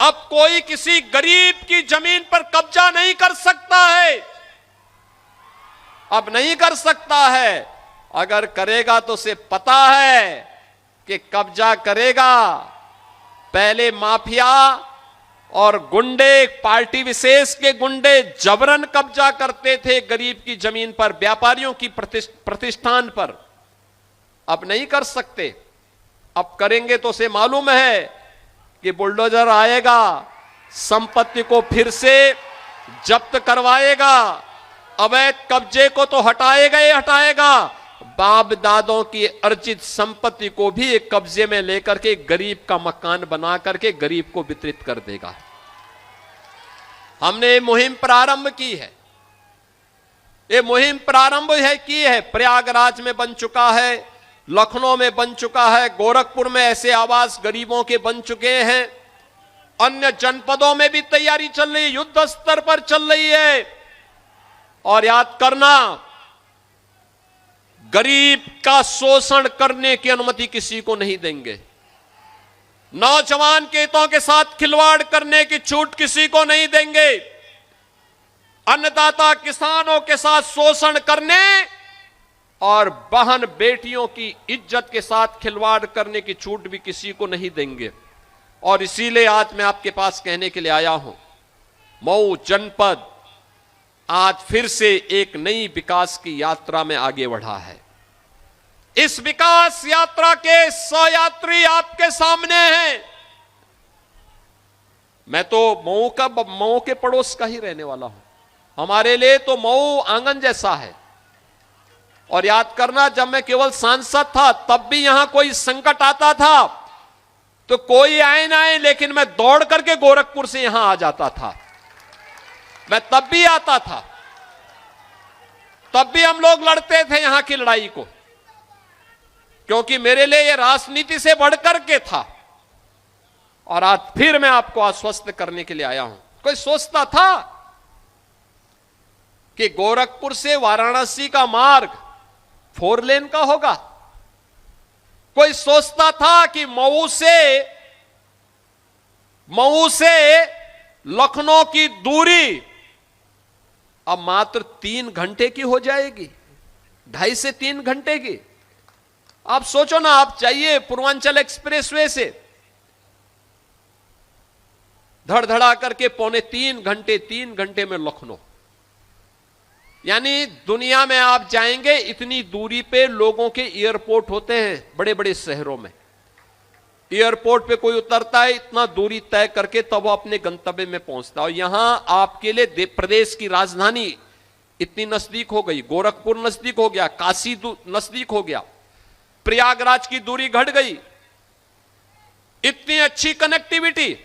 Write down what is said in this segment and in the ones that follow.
अब कोई किसी गरीब की जमीन पर कब्जा नहीं कर सकता है, अब नहीं कर सकता है। अगर करेगा तो उसे पता है कि कब्जा करेगा, पहले माफिया और गुंडे, पार्टी विशेष के गुंडे जबरन कब्जा करते थे गरीब की जमीन पर, व्यापारियों की प्रतिष्ठान पर। अब नहीं कर सकते। अब करेंगे तो उसे मालूम है कि बुलडोजर आएगा, संपत्ति को फिर से जब्त करवाएगा, अवैध कब्जे को तो हटाएगा ही हटाएगा, बाप दादों की अर्जित संपत्ति को भी एक कब्जे में लेकर के गरीब का मकान बना करके गरीब को वितरित कर देगा। हमने ये मुहिम प्रारंभ की है, ये मुहिम प्रारंभ की है। प्रयागराज में बन चुका है, लखनऊ में बन चुका है, गोरखपुर में ऐसे आवास गरीबों के बन चुके हैं, अन्य जनपदों में भी तैयारी चल रही है, युद्ध स्तर पर चल रही है। और याद करना, गरीब का शोषण करने की अनुमति किसी को नहीं देंगे। नौजवान के हितों के साथ खिलवाड़ करने की छूट किसी को नहीं देंगे। अन्नदाता किसानों के साथ शोषण करने और बहन बेटियों की इज्जत के साथ खिलवाड़ करने की छूट भी किसी को नहीं देंगे। और इसीलिए आज मैं आपके पास कहने के लिए आया हूं, मऊ जनपद आज फिर से एक नई विकास की यात्रा में आगे बढ़ा है। इस विकास यात्रा के सहयात्री आपके सामने हैं। मैं तो मऊ के पड़ोस का ही रहने वाला हूं, हमारे लिए तो मऊ आंगन जैसा है। और याद करना, जब मैं केवल सांसद था तब भी यहां कोई संकट आता था तो कोई आए ना आए, लेकिन मैं दौड़ करके गोरखपुर से यहां आ जाता था। मैं तब भी आता था, तब भी हम लोग लड़ते थे यहां की लड़ाई को, क्योंकि मेरे लिए यह राजनीति से बढ़कर के था। और आज फिर मैं आपको आश्वस्त करने के लिए आया हूं। कोई सोचता था कि गोरखपुर से वाराणसी का मार्ग 4 लेन का होगा? कोई सोचता था कि मऊ से लखनऊ की दूरी अब मात्र 3 घंटे की हो जाएगी, 2.5 से 3 घंटे की? आप सोचो ना, आप चाहिए पूर्वांचल एक्सप्रेसवे से धड़धड़ा करके 3 घंटे में लखनऊ। यानी दुनिया में आप जाएंगे, इतनी दूरी पे लोगों के एयरपोर्ट होते हैं बड़े बड़े शहरों में। एयरपोर्ट पे कोई उतरता है, इतना दूरी तय करके तब वो अपने गंतव्य में पहुंचता है। और यहां आपके लिए प्रदेश की राजधानी इतनी नजदीक हो गई, गोरखपुर नजदीक हो गया, काशी नजदीक हो गया, प्रयागराज की दूरी घट गई, इतनी अच्छी कनेक्टिविटी।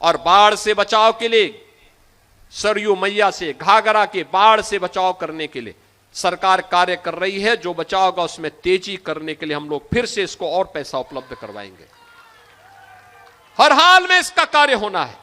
और बाढ़ से बचाव के लिए, सरयू मैया से, घाघरा के बाढ़ से बचाव करने के लिए सरकार कार्य कर रही है। जो बचाव होगा उसमें तेजी करने के लिए हम लोग फिर से इसको और पैसा उपलब्ध करवाएंगे। हर हाल में इसका कार्य होना है।